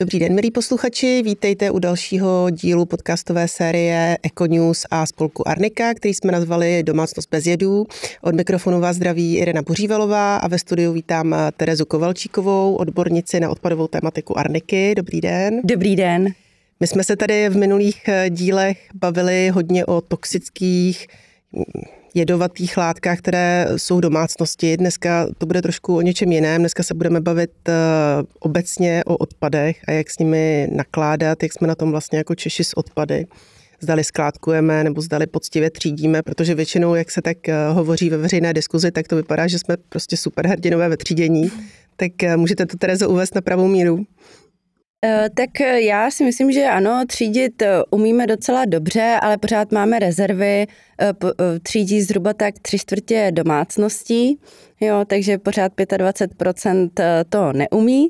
Dobrý den, milí posluchači, vítejte u dalšího dílu podcastové série Econews a spolku Arnika, který jsme nazvali Domácnost bez jedů. Od mikrofonu vás zdraví Irena Bořívalová a ve studiu vítám Terezu Kovalčíkovou, odbornici na odpadovou tematiku Arniky. Dobrý den. Dobrý den. My jsme se tady v minulých dílech bavili hodně o toxických, jedovatých látkách, které jsou v domácnosti. Dneska to bude trošku o něčem jiném. Dneska se budeme bavit obecně o odpadech a jak s nimi nakládat, jak jsme na tom vlastně jako Češi s odpady. Zdali skládkujeme nebo zdali poctivě třídíme, protože většinou, jak se tak hovoří ve veřejné diskuzi, tak to vypadá, že jsme prostě superhrdinové ve třídění. Tak můžete to, Terezo, uvést na pravou míru? Tak já si myslím, že ano, třídit umíme docela dobře, ale pořád máme rezervy, třídí zhruba tak 3/4 domácností, jo, takže pořád 25% to neumí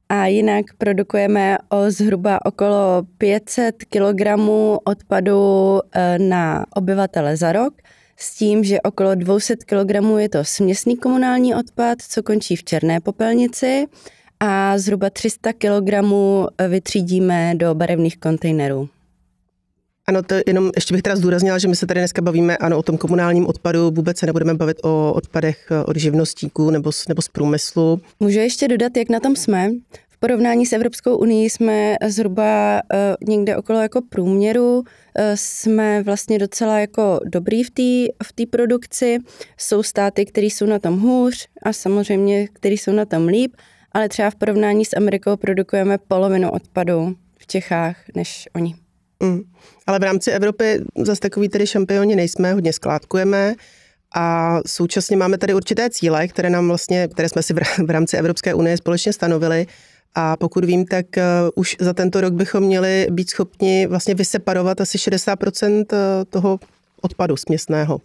a jinak produkujeme zhruba okolo 500 kg odpadu na obyvatele za rok, s tím, že okolo 200 kg je to směsný komunální odpad, co končí v černé popelnici, a zhruba 300 kg vytřídíme do barevných kontejnerů. Ano, to jenom ještě bych teda zdůraznila, že my se tady dneska bavíme o tom komunálním odpadu, vůbec se nebudeme bavit o odpadech od živnostníků nebo z průmyslu. Můžu ještě dodat, jak na tom jsme? V porovnání s Evropskou unií jsme zhruba někde okolo jako průměru, jsme vlastně docela jako dobrý v té produkci. Jsou státy, které jsou na tom hůř a samozřejmě, které jsou na tom líp, ale třeba v porovnání s Amerikou produkujeme polovinu odpadu v Čechách než oni. Ale v rámci Evropy zase takový tedy šampioni nejsme, hodně skládkujeme a současně máme tady určité cíle, které jsme si v rámci Evropské unie společně stanovili a pokud vím, tak už za tento rok bychom měli být schopni vlastně vyseparovat asi 60% toho odpadu směsného.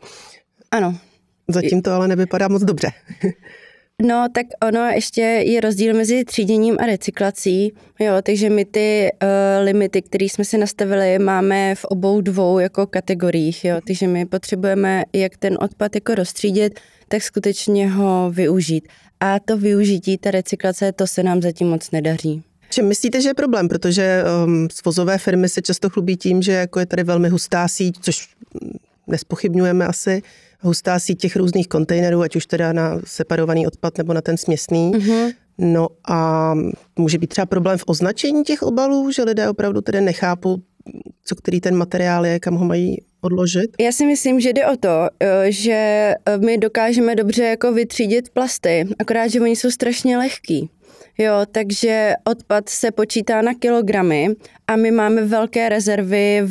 Ano. Zatím to ale nevypadá moc dobře. No, tak ono ještě je rozdíl mezi tříděním a recyklací, jo, takže my ty limity, které jsme si nastavili, máme v obou dvou jako kategoriích, jo, takže my potřebujeme jak ten odpad jako rozstřídit, tak skutečně ho využít. A to využití, ta recyklace, to se nám zatím moc nedaří. Čím myslíte, že je problém? Protože svozové firmy se často chlubí tím, že jako je tady velmi hustá síť, což nespochybňujeme asi, hustá síť těch různých kontejnerů, ať už teda na separovaný odpad nebo na ten směsný. Mm-hmm. No a může být třeba problém v označení těch obalů, že lidé opravdu tedy nechápou, co který ten materiál je, kam ho mají odložit? Já si myslím, že jde o to, že my dokážeme dobře jako vytřídit plasty, akorát, že oni jsou strašně lehký. Jo, takže odpad se počítá na kilogramy a my máme velké rezervy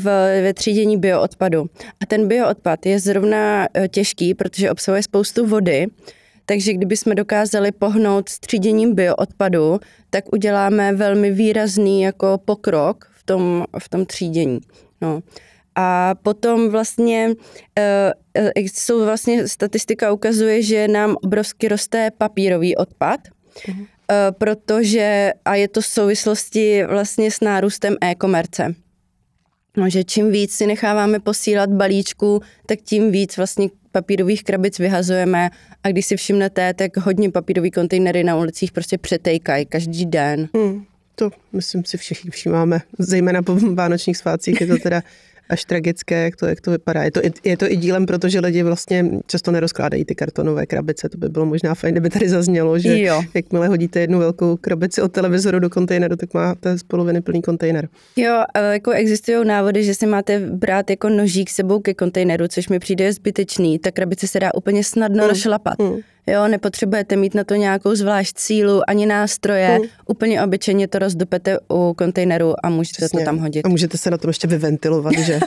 ve třídění bioodpadu. A ten bioodpad je zrovna těžký, protože obsahuje spoustu vody, takže kdybychom dokázali pohnout s tříděním bioodpadu, tak uděláme velmi výrazný jako pokrok v tom třídění. No. A potom vlastně statistika ukazuje, že nám obrovsky roste papírový odpad, protože, a je to v souvislosti vlastně s nárůstem e-komerce. No, že čím víc si necháváme posílat balíčků, tak tím víc vlastně papírových krabic vyhazujeme a když si všimnete, tak hodně papírový kontejnery na ulicích prostě přetejkají každý den. To myslím si všichni všímáme, zejména po vánočních svátcích je to teda až tragické, jak to vypadá. Je to i dílem, protože lidi vlastně často nerozkládají ty kartonové krabice. To by bylo možná fajn, kdyby tady zaznělo, že jakmile hodíte jednu velkou krabici od televizoru do kontejneru, tak máte z poloviny plný kontejner. Jo, jako existují návody, že si máte brát jako nožík sebou ke kontejneru, což mi přijde zbytečný. Ta krabice se dá úplně snadno rozšlapat. Jo, nepotřebujete mít na to nějakou zvlášť sílu ani nástroje. Úplně obyčejně to rozdupete u kontejneru a můžete to tam hodit. A můžete se na tom ještě vyventilovat, že?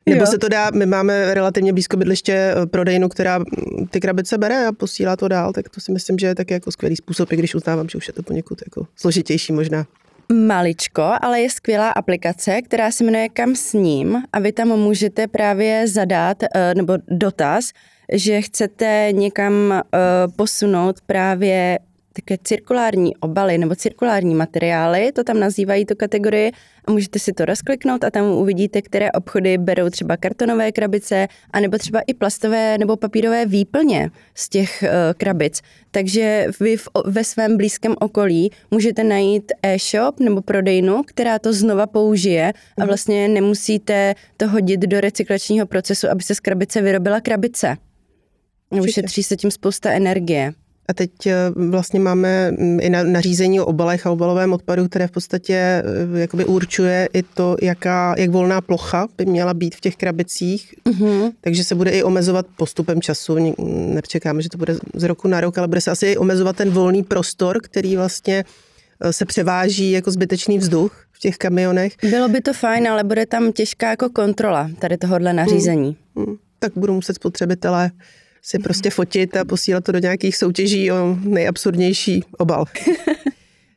Nebo se to dá, my máme relativně blízko bydliště prodejnu, která ty krabice bere a posílá to dál, tak to si myslím, že je taky jako skvělý způsob, i když uznávám, že už je to poněkud jako složitější možná. Maličko, ale je skvělá aplikace, která se jmenuje Kam s ním a vy tam můžete právě zadat nebo dotaz, že chcete někam posunout právě také cirkulární obaly nebo cirkulární materiály, to tam nazývají tu kategorii a můžete si to rozkliknout a tam uvidíte, které obchody berou třeba kartonové krabice anebo třeba i plastové nebo papírové výplně z těch krabic. Takže vy ve svém blízkém okolí můžete najít e-shop nebo prodejnu, která to znova použije a vlastně nemusíte to hodit do recyklačního procesu, aby se z krabice vyrobila krabice. Ušetří se tím spousta energie. A teď vlastně máme i nařízení o obalech a obalovém odpadu, které v podstatě jakoby určuje i to, jak volná plocha by měla být v těch krabicích. Takže se bude i omezovat postupem času. Nečekáme, že to bude z roku na rok, ale bude se asi i omezovat ten volný prostor, který vlastně se převáží jako zbytečný vzduch v těch kamionech. Bylo by to fajn, ale bude tam těžká jako kontrola tady tohohle nařízení. Tak budou muset spotřebitelé si prostě fotit a posílat to do nějakých soutěží o nejabsurdnější obal.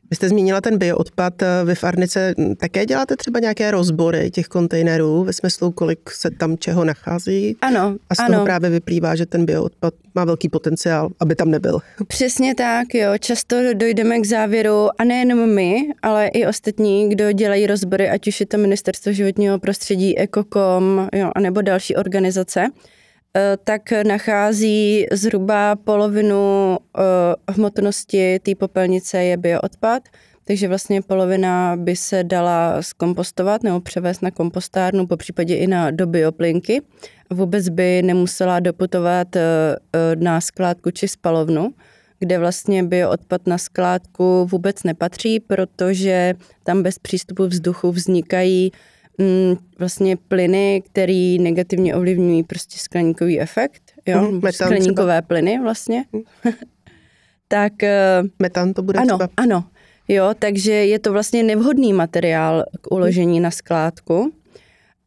Vy jste zmínila ten bioodpad. Vy v Arnice také děláte třeba nějaké rozbory těch kontejnerů ve smyslu, kolik se tam čeho nachází? Ano. A z toho právě vyplývá, že ten bioodpad má velký potenciál, aby tam nebyl. Přesně tak, jo. Často dojdeme k závěru, a nejenom my, ale i ostatní, kdo dělají rozbory, ať už je to Ministerstvo životního prostředí, Ecocom, jo, anebo další organizace, tak nachází zhruba polovinu hmotnosti té popelnice je bioodpad, takže vlastně polovina by se dala zkompostovat nebo převést na kompostárnu, popřípadě i do bioplynky. Vůbec by nemusela doputovat na skládku či spalovnu, kde vlastně bioodpad na skládku vůbec nepatří, protože tam bez přístupu vzduchu vznikají vlastně plyny, které negativně ovlivňují prostě skleníkový efekt, jo, skleníkové plyny vlastně. Tak metan to bude třeba? Ano, jo, takže je to vlastně nevhodný materiál k uložení na skládku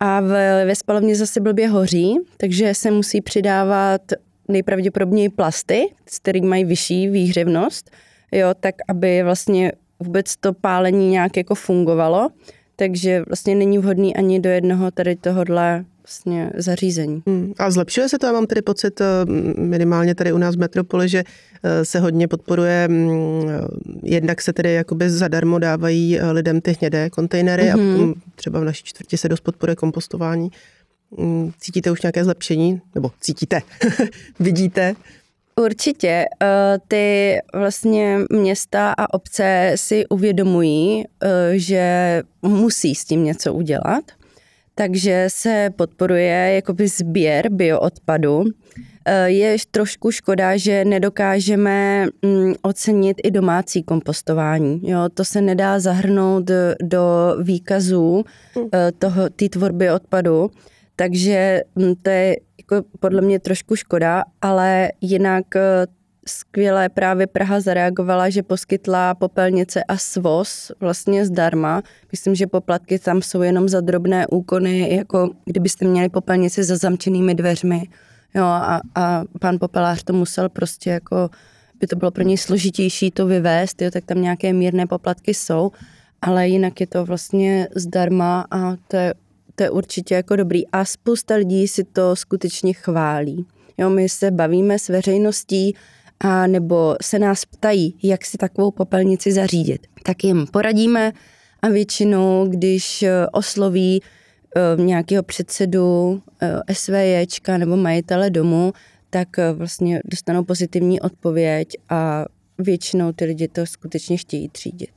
a ve spalovně zase blbě hoří, takže se musí přidávat nejpravděpodobněji plasty, z kterých mají vyšší výhřevnost, jo, tak aby vlastně vůbec to pálení nějak jako fungovalo. Takže vlastně není vhodný ani do jednoho tady tohodle vlastně zařízení. A zlepšuje se to? Já mám tedy pocit, minimálně tady u nás v metropoli, že se hodně podporuje, jednak se tedy jakoby zadarmo dávají lidem ty hnědé kontejnery a potom třeba v naší čtvrti se dost podporuje kompostování. Cítíte už nějaké zlepšení? Nebo cítíte? Vidíte? Určitě. Ty vlastně města a obce si uvědomují, že musí s tím něco udělat, takže se podporuje jakoby sběr bioodpadu. Je trošku škoda, že nedokážeme ocenit i domácí kompostování. Jo, to se nedá zahrnout do výkazů té tvorby odpadu, takže to je jako podle mě trošku škoda, ale jinak skvěle právě Praha zareagovala, že poskytla popelnice a svoz vlastně zdarma. Myslím, že poplatky tam jsou jenom za drobné úkony, jako kdybyste měli popelnici za zamčenými dveřmi. Jo, a pan popelář to musel prostě jako, by to bylo pro něj složitější to vyvést, jo, tak tam nějaké mírné poplatky jsou, ale jinak je to vlastně zdarma a to je určitě jako dobrý a spousta lidí si to skutečně chválí. Jo, my se bavíme s veřejností a nebo se nás ptají, jak si takovou popelnici zařídit. Tak jim poradíme a většinou, když osloví nějakého předsedu SVJčka nebo majitele domu, tak vlastně dostanou pozitivní odpověď a většinou ty lidi to skutečně chtějí třídit.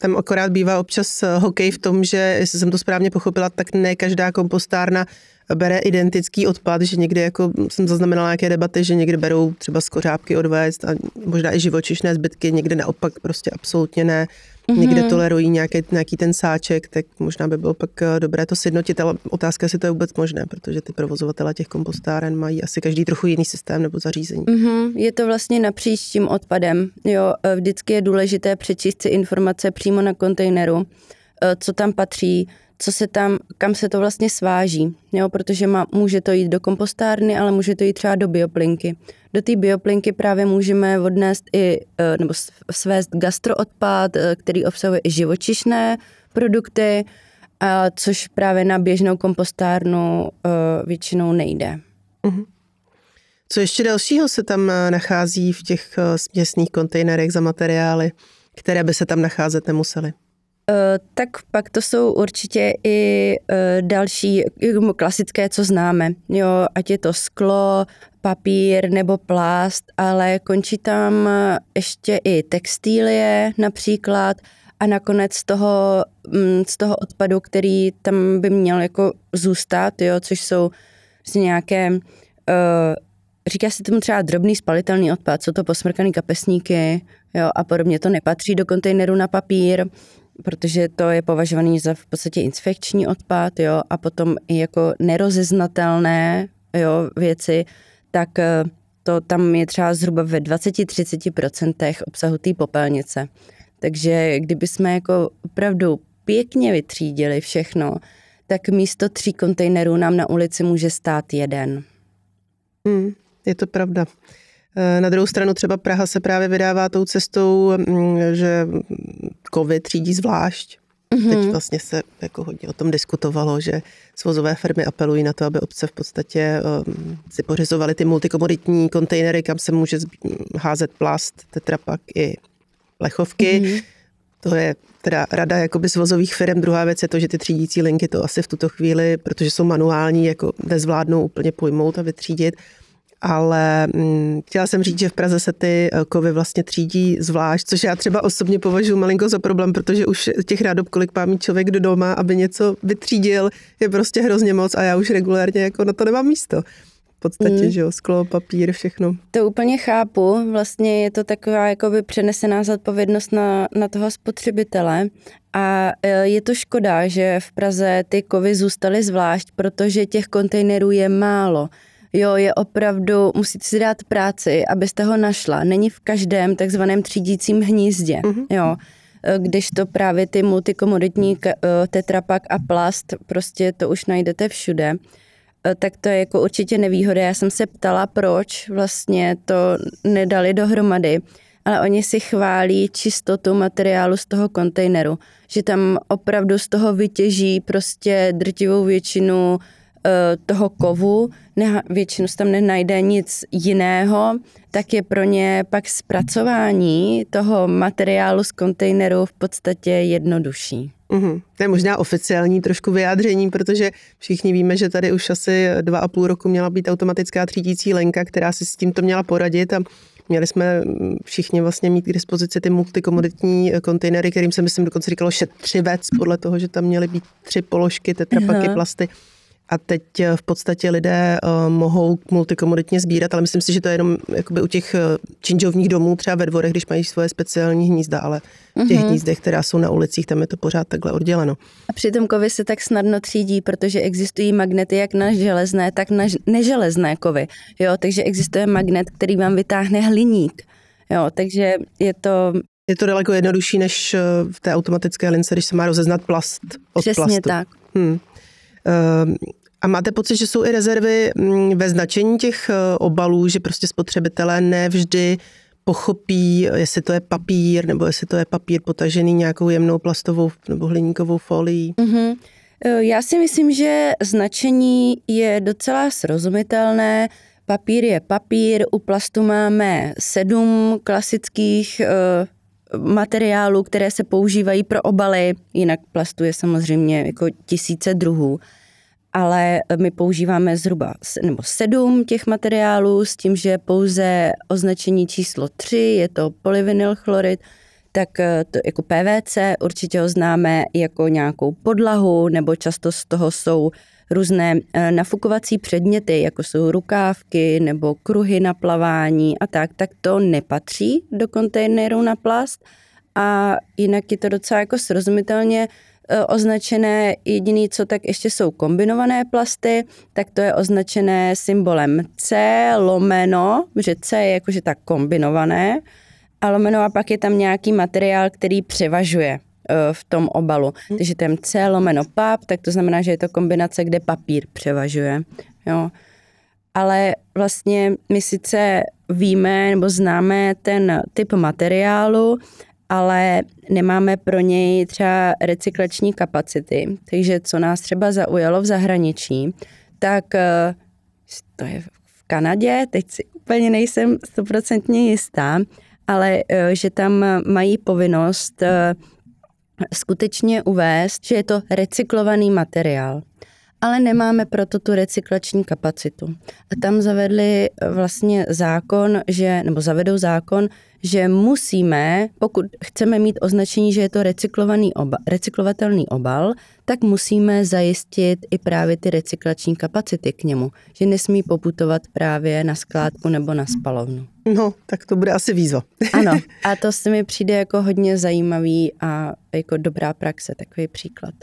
Tam akorát bývá občas hokej v tom, že, jestli jsem to správně pochopila, tak ne každá kompostárna bere identický odpad, že někdy jako jsem zaznamenala nějaké debaty, že někdy berou třeba skořápky odvést a možná i živočišné zbytky, někde naopak prostě absolutně ne. Někde tolerují nějaký ten sáček, tak možná by bylo pak dobré to sjednotit, ale otázka, jestli to je vůbec možné, protože ty provozovatelé těch kompostáren mají asi každý trochu jiný systém nebo zařízení. Je to vlastně napříč tím odpadem. Jo, vždycky je důležité přečíst si informace přímo na kontejneru, co tam patří, kam se to vlastně sváží, jo, protože může to jít do kompostárny, ale může to jít třeba do bioplynky. Do té bioplynky právě můžeme odnést nebo svést gastroodpad, který obsahuje i živočišné produkty, což právě na běžnou kompostárnu většinou nejde. Co ještě dalšího se tam nachází v těch směsných kontejnerech za materiály, které by se tam nacházet nemusely? Tak pak to jsou určitě i další klasické, co známe. Jo, ať je to sklo, papír nebo plast, ale končí tam ještě i textilie například a nakonec z toho odpadu, který tam by měl jako zůstat, jo, což jsou nějaké, říká se tomu třeba drobný spalitelný odpad, jsou to posmrkaný kapesníky, jo, a podobně. To nepatří do kontejneru na papír, protože to je považovaný za v podstatě infekční odpad, jo, a potom i jako nerozeznatelné, jo, věci, tak to tam je třeba zhruba ve 20-30% obsahu té popelnice. Takže kdyby jsme jako opravdu pěkně vytřídili všechno, tak místo 3 kontejnerů nám na ulici může stát 1. Je to pravda. Na druhou stranu třeba Praha se právě vydává tou cestou, že kovy třídí zvlášť. Teď vlastně se jako hodně o tom diskutovalo, že svozové firmy apelují na to, aby obce v podstatě si pořizovaly ty multikomoditní kontejnery, kam se může házet plast, tetrapak i plechovky. To je teda rada jakoby svozových firm. Druhá věc je to, že ty třídící linky to asi v tuto chvíli, protože jsou manuální, jako nezvládnou úplně pojmout a vytřídit. Ale chtěla jsem říct, že v Praze se ty kovy vlastně třídí zvlášť, což já třeba osobně považuji malinko za problém, protože už těch nádob, kolik má mít člověk do doma, aby něco vytřídil, je prostě hrozně moc a já už regulérně jako na to nemám místo. V podstatě, že jo, sklo, papír, všechno. To úplně chápu, vlastně je to taková jakoby přenesená zodpovědnost na toho spotřebitele a je to škoda, že v Praze ty kovy zůstaly zvlášť, protože těch kontejnerů je málo. Jo, je opravdu, musíte si dát práci, abyste ho našla. Není v každém takzvaném třídícím hnízdě, jo. Když to právě ty multikomoditní tetrapak a plast, prostě to už najdete všude, tak to je jako určitě nevýhoda. Já jsem se ptala, proč vlastně to nedali dohromady, ale oni si chválí čistotu materiálu z toho kontejneru, že tam opravdu z toho vytěží prostě drtivou většinu toho kovu, většinou se tam nenajde nic jiného, tak je pro ně pak zpracování toho materiálu z kontejneru v podstatě jednodušší. To je možná oficiální trošku vyjádření, protože všichni víme, že tady už asi 2,5 roku měla být automatická třídící linka, která si s tímto měla poradit a měli jsme všichni vlastně mít k dispozici ty multikomoditní kontejnery, kterým se myslím dokonce říkalo šetřivec, podle toho, že tam měly být 3 položky, tetrapaky, plasty. A teď v podstatě lidé mohou multikomoditně sbírat, ale myslím si, že to je jenom jakoby u těch činžovních domů, třeba ve dvorech, když mají svoje speciální hnízda, ale v těch hnízdech, která jsou na ulicích, tam je to pořád takhle odděleno. A přitom kovy se tak snadno třídí, protože existují magnety jak na železné, tak na neželezné kovy. Jo, takže existuje magnet, který vám vytáhne hliník. Jo, takže je to... Je to daleko jednodušší než v té automatické lince, když se má rozeznat plast od Přesně plastu. tak. A máte pocit, že jsou i rezervy ve značení těch obalů, že prostě spotřebitelé nevždy pochopí, jestli to je papír, nebo jestli to je papír potažený nějakou jemnou plastovou nebo hliníkovou folií? Já si myslím, že značení je docela srozumitelné. Papír je papír, u plastu máme 7 klasických materiálů, které se používají pro obaly, jinak plastu je samozřejmě jako tisíce druhů. Ale my používáme zhruba 7 těch materiálů s tím, že pouze označení číslo 3, je to polyvinylchlorid, tak to jako PVC určitě ho známe jako nějakou podlahu, nebo často z toho jsou různé nafukovací předměty, jako jsou rukávky nebo kruhy na plavání a tak to nepatří do kontejneru na plast a jinak je to docela jako srozumitelně označené. Jediný, co tak ještě jsou kombinované plasty, tak to je označené symbolem C lomeno, že C je jakože tak kombinované a lomeno a pak je tam nějaký materiál, který převažuje v tom obalu. Takže ten C lomeno pap, tak to znamená, že je to kombinace, kde papír převažuje. Jo. Ale vlastně my sice víme nebo známe ten typ materiálu, ale nemáme pro něj třeba recyklační kapacity. Takže co nás třeba zaujalo v zahraničí, tak to je v Kanadě, teď si úplně nejsem 100% jistá, ale že tam mají povinnost skutečně uvést, že je to recyklovaný materiál. Ale nemáme proto tu recyklační kapacitu. A tam zavedli vlastně zavedou zákon, že musíme, pokud chceme mít označení, že je to recyklovatelný obal, tak musíme zajistit i právě ty recyklační kapacity k němu, že nesmí poputovat právě na skládku nebo na spalovnu. No, tak to bude asi výzva. Ano, a to se mi přijde jako hodně zajímavý a jako dobrá praxe, takový příklad.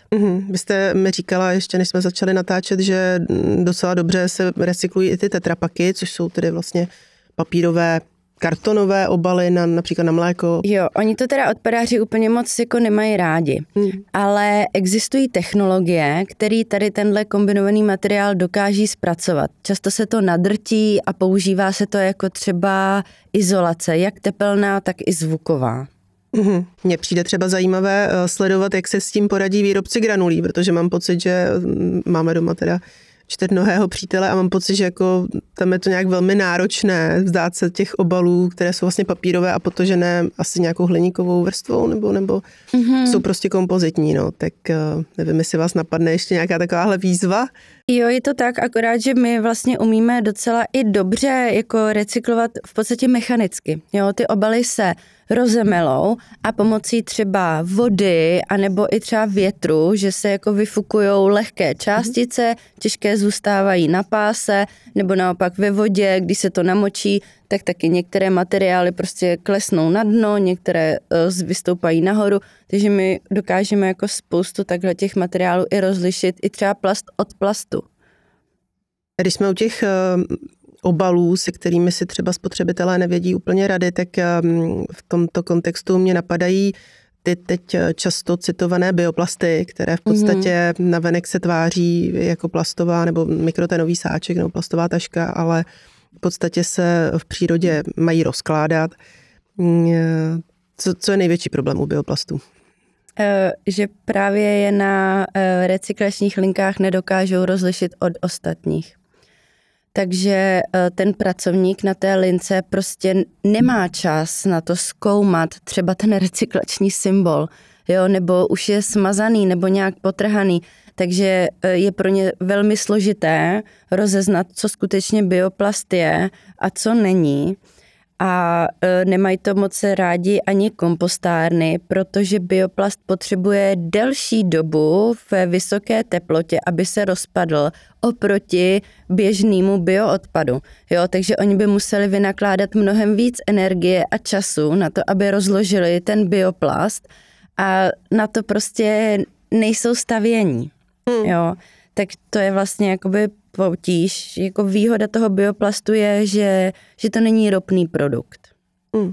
Vy jste mi říkala, ještě než jsme začali natáčet, že docela dobře se recyklují i ty tetrapaky, což jsou tedy vlastně papírové, kartonové obaly například na mléko. Jo, oni to teda odpadáři úplně moc jako nemají rádi, ale existují technologie, které tady tenhle kombinovaný materiál dokáží zpracovat. Často se to nadrtí a používá se to jako třeba izolace, jak tepelná, tak i zvuková. Mně přijde třeba zajímavé sledovat, jak se s tím poradí výrobci granulí, protože mám pocit, že máme doma teda čtyřnohého přítele a mám pocit, že jako tam je to nějak velmi náročné vzdát se těch obalů, které jsou vlastně papírové a protože ne asi nějakou hliníkovou vrstvou nebo jsou prostě kompozitní, no. Tak nevím, jestli vás napadne ještě nějaká takováhle výzva. Jo, je to tak, akorát, že my vlastně umíme docela i dobře jako recyklovat v podstatě mechanicky. Jo, ty obaly se rozemelou a pomocí třeba vody anebo i třeba větru, že se jako vyfukujou lehké částice, těžké zůstávají na páse, nebo naopak ve vodě, když se to namočí, tak taky některé materiály prostě klesnou na dno, některé vystoupají nahoru, takže my dokážeme jako spoustu takhle těch materiálů i rozlišit, i třeba plast od plastu. Když jsme u těch obalů, se kterými si třeba spotřebitelé nevědí úplně rady, tak v tomto kontextu mě napadají ty teď často citované bioplasty, které v podstatě navenek se tváří jako plastová nebo mikrotenový sáček nebo plastová taška, ale v podstatě se v přírodě mají rozkládat. Co je největší problém u bioplastů? Že právě je na recyklačních linkách nedokážou rozlišit od ostatních. Takže ten pracovník na té lince prostě nemá čas na to zkoumat třeba ten recyklační symbol, jo, nebo už je smazaný nebo nějak potrhaný, takže je pro ně velmi složité rozeznat, co skutečně bioplast je a co není. A nemají to moc rádi ani kompostárny, protože bioplast potřebuje delší dobu ve vysoké teplotě, aby se rozpadl oproti běžnému bioodpadu. Jo, takže oni by museli vynakládat mnohem víc energie a času na to, aby rozložili ten bioplast a na to prostě nejsou stavění. Jo, tak to je vlastně jakoby potíž. Jako výhoda toho bioplastu je, že to není ropný produkt.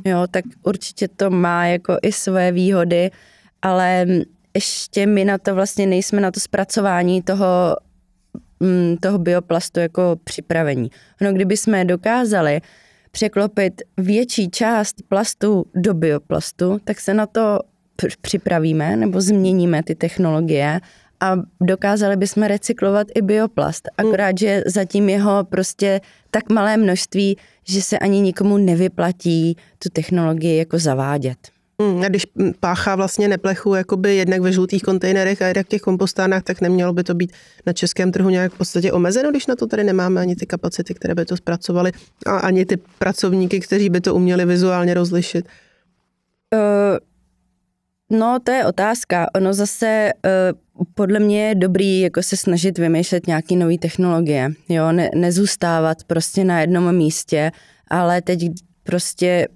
Jo, tak určitě to má jako i své výhody, ale ještě my na to vlastně nejsme na to zpracování toho bioplastu jako připravení. No, kdyby jsme dokázali překlopit větší část plastu do bioplastu, tak se na to připravíme nebo změníme ty technologie a dokázali bychom recyklovat i bioplast. Akorát, že zatím jeho prostě tak malé množství, že se ani nikomu nevyplatí tu technologii jako zavádět. A když páchá vlastně neplechu jakoby jednak ve žlutých kontejnerech a jednak v těch kompostárnách, tak nemělo by to být na českém trhu nějak v podstatě omezeno, když na to tady nemáme ani ty kapacity, které by to zpracovaly a ani ty pracovníky, kteří by to uměli vizuálně rozlišit? No, to je otázka. Ono zase podle mě je dobrý jako se snažit vymýšlet nějaké nové technologie. Jo, nezůstávat prostě na jednom místě, ale teď prostě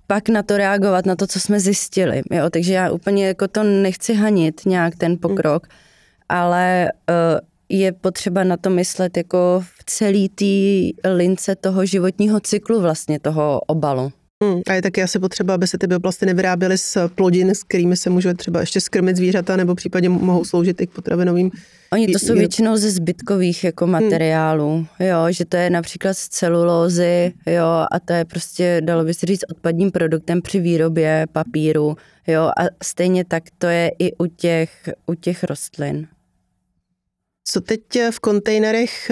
pak na to reagovat, na to, co jsme zjistili. Jo, takže já úplně jako to nechci hanit nějak ten pokrok, ale je potřeba na to myslet jako v celé té lince toho životního cyklu vlastně toho obalu. A je taky asi potřeba, aby se ty bioplasty nevyráběly z plodin, s kterými se může třeba ještě skrmit zvířata, nebo případně mohou sloužit i k potravinovým. Oni to jsou většinou ze zbytkových jako materiálů, jo, že to je například z celulózy, jo, a to je prostě, dalo by se říct, odpadním produktem při výrobě papíru, jo, a stejně tak to je i u těch rostlin. Co teď v kontejnerech,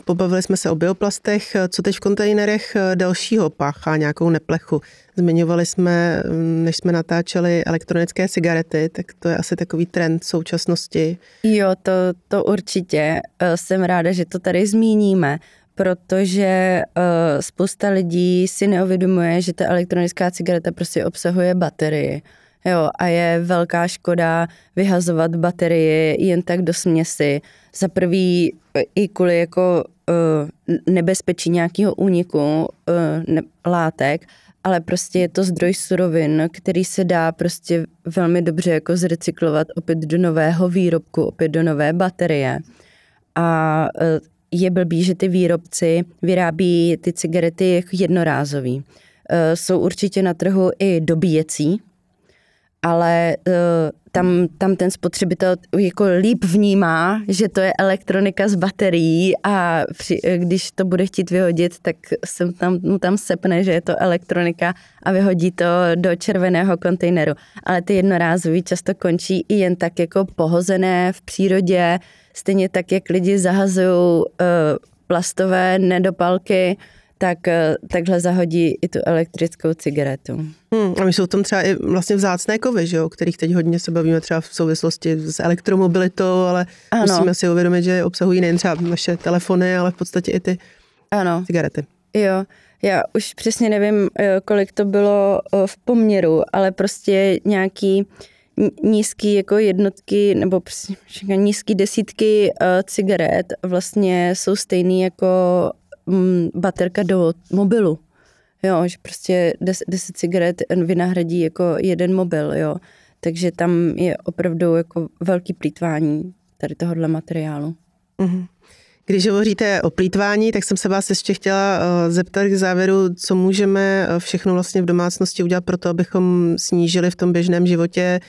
pobavili jsme se o bioplastech, co teď v kontejnerech dalšího páchá nějakou neplechu? Zmiňovali jsme, než jsme natáčeli elektronické cigarety, tak to je asi takový trend současnosti. Jo, to určitě. Jsem ráda, že to tady zmíníme, protože spousta lidí si neuvědomuje, že ta elektronická cigareta prostě obsahuje baterii. Jo, a je velká škoda vyhazovat baterii jen tak do směsi. Za prvý i kvůli jako nebezpečí nějakého úniku látek, ale prostě je to zdroj surovin, který se dá prostě velmi dobře jako zrecyklovat opět do nového výrobku, opět do nové baterie. A je blbý, že ty výrobci vyrábí ty cigarety jako jednorázový. Jsou určitě na trhu i dobíjecí, ale tam ten spotřebitel jako líp vnímá, že to je elektronika z baterií a když to bude chtít vyhodit, tak se tam sepne, že je to elektronika a vyhodí to do červeného kontejneru. Ale ty jednorázový často končí i jen tak jako pohozené v přírodě, stejně tak, jak lidi zahazují plastové nedopalky, tak takhle zahodí i tu elektrickou cigaretu. A my jsou v tom třeba i vlastně vzácné kovy, že jo, o kterých teď hodně se bavíme třeba v souvislosti s elektromobilitou, ale musíme si uvědomit, že obsahují nejen třeba naše telefony, ale v podstatě i ty cigarety. Jo, já už přesně nevím, kolik to bylo v poměru, ale prostě nějaký nízký jako jednotky nebo nízký desítky cigaret vlastně jsou stejný jako baterka do mobilu. Jo, že prostě 10 cigaret vynahradí jako jeden mobil, jo. Takže tam je opravdu jako velký plýtvání tady tohohle materiálu. Když hovoříte o plýtvání, tak jsem se vás ještě chtěla zeptat k závěru, co můžeme všechno vlastně v domácnosti udělat pro to, abychom snížili v tom běžném životě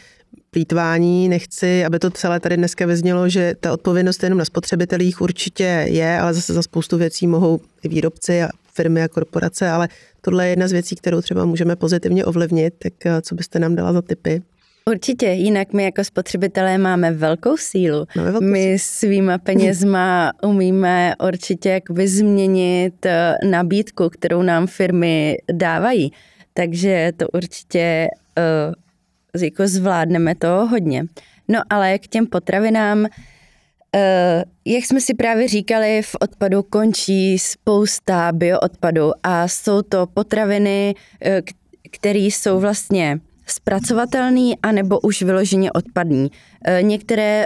plýtvání. Nechci, aby to celé tady dneska vyznělo, že ta odpovědnost jenom na spotřebitelích určitě je, ale zase za spoustu věcí mohou i výrobci a firmy a korporace, ale tohle je jedna z věcí, kterou třeba můžeme pozitivně ovlivnit. Tak co byste nám dala za tipy? Určitě, jinak my jako spotřebitelé máme velkou sílu. My svýma penězma umíme určitě jakoby změnit nabídku, kterou nám firmy dávají. Takže to určitě jako zvládneme to hodně. No ale k těm potravinám, jak jsme si právě říkali, v odpadu končí spousta bioodpadu a jsou to potraviny, které jsou vlastně zpracovatelný anebo už vyloženě odpadný. Některé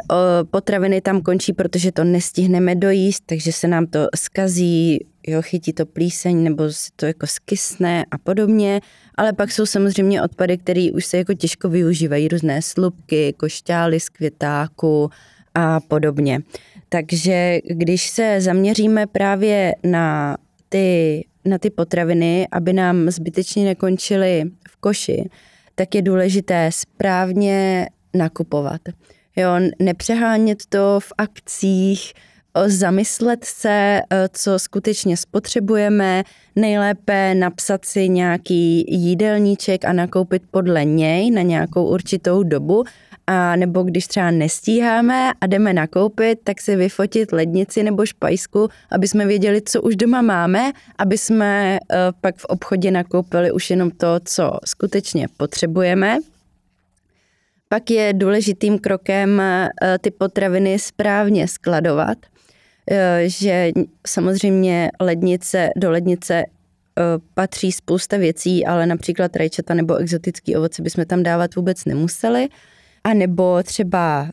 potraviny tam končí, protože to nestihneme dojíst, takže se nám to zkazí, jo, chytí to plíseň nebo se to jako skysne a podobně, ale pak jsou samozřejmě odpady, které už se jako těžko využívají, různé slupky, košťály z květáku a podobně. Takže když se zaměříme právě na ty potraviny, aby nám zbytečně nekončily v koši, tak je důležité správně nakupovat. Jo, nepřehánět to v akcích, zamyslet se, co skutečně spotřebujeme, nejlépe napsat si nějaký jídelníček a nakoupit podle něj na nějakou určitou dobu, a nebo když třeba nestíháme a jdeme nakoupit, tak si vyfotit lednici nebo špajsku, aby jsme věděli, co už doma máme, aby jsme pak v obchodě nakoupili už jenom to, co skutečně potřebujeme. Pak je důležitým krokem ty potraviny správně skladovat, že samozřejmě do lednice patří spousta věcí, ale například rajčata nebo exotický ovoce bychom tam dávat vůbec nemuseli. A nebo třeba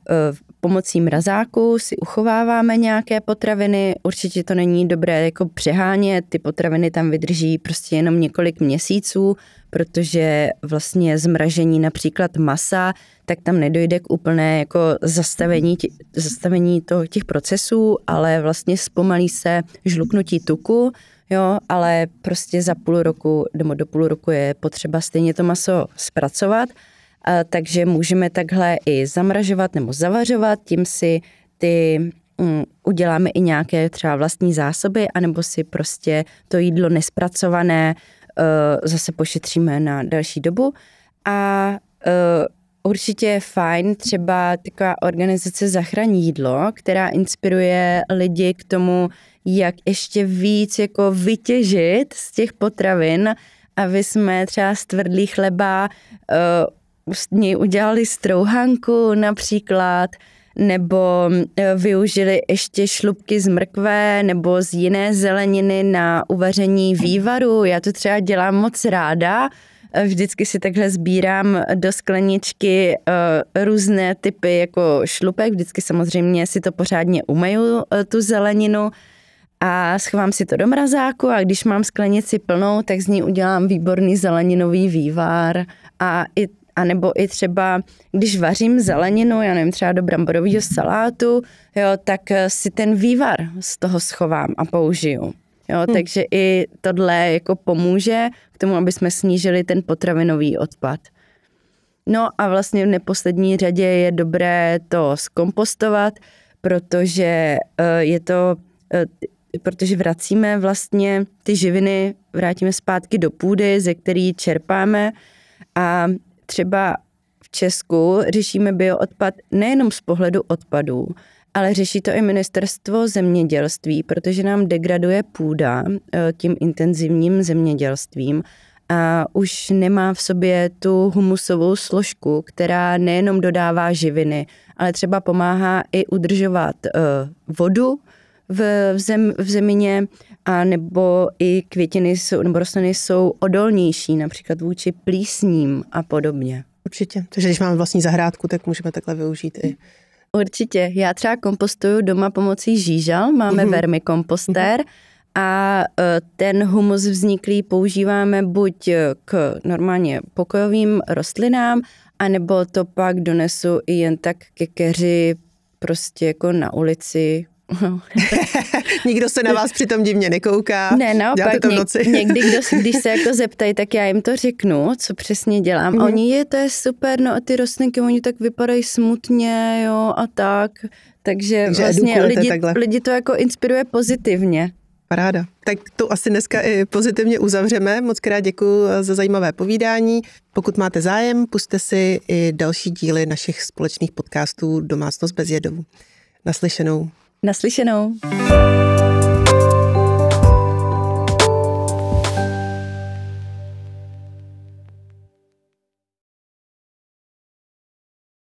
pomocí mrazáku si uchováváme nějaké potraviny. Určitě to není dobré jako přehánět, ty potraviny tam vydrží prostě jenom několik měsíců, protože vlastně zmražení například masa, tak tam nedojde k úplné jako zastavení těch procesů, ale vlastně zpomalí se žluknutí tuku, jo, ale prostě za půl roku nebo do půl roku je potřeba stejně to maso zpracovat. Takže můžeme takhle i zamražovat nebo zavařovat, tím si uděláme i nějaké třeba vlastní zásoby, anebo si prostě to jídlo nespracované zase pošetříme na další dobu. A Určitě je fajn třeba taková organizace Zachraň jídlo, která inspiruje lidi k tomu, jak ještě víc jako vytěžit z těch potravin, aby jsme třeba z tvrdlý chleba z něj udělali strouhanku například, nebo využili ještě šlupky z mrkve nebo z jiné zeleniny na uvaření vývaru. Já to třeba dělám moc ráda. Vždycky si takhle sbírám do skleničky různé typy jako šlupek. Vždycky samozřejmě si to pořádně umeju, tu zeleninu, a schovám si to do mrazáku a když mám sklenici plnou, tak z ní udělám výborný zeleninový vývar a nebo i třeba, když vařím zeleninu, já nevím, třeba do bramborového salátu, jo, tak si ten vývar z toho schovám a použiju. Jo, takže i tohle jako pomůže k tomu, aby jsme snížili ten potravinový odpad. No a vlastně v neposlední řadě je dobré to zkompostovat, protože protože vracíme vlastně ty živiny, vrátíme zpátky do půdy, ze který čerpáme, a třeba v Česku řešíme bioodpad nejenom z pohledu odpadů, ale řeší to i ministerstvo zemědělství, protože nám degraduje půda tím intenzivním zemědělstvím a už nemá v sobě tu humusovou složku, která nejenom dodává živiny, ale třeba pomáhá i udržovat vodu v zemině, a nebo i květiny nebo rostliny jsou odolnější, například vůči plísním a podobně. Určitě. Takže když máme vlastní zahrádku, tak můžeme takhle využít i. Určitě. Já třeba kompostuju doma pomocí žížal, máme vermikompostér a ten humus vzniklý používáme buď k normálně pokojovým rostlinám, anebo to pak donesu i jen tak ke keři prostě jako na ulici. Nikdo se na vás přitom divně nekouká. Ne, naopak, někdy, když se jako zeptají, tak já jim to řeknu, co přesně dělám. A oni, to je super, no a ty rostlinky, oni tak vypadají smutně, jo, a tak. Takže vlastně lidi to jako inspiruje pozitivně. Paráda. Tak to asi dneska i pozitivně uzavřeme. Moc krát děkuji za zajímavé povídání. Pokud máte zájem, pusťte si i další díly našich společných podcastů Domácnost bez jedu. Naslyšenou. Naslyšenou.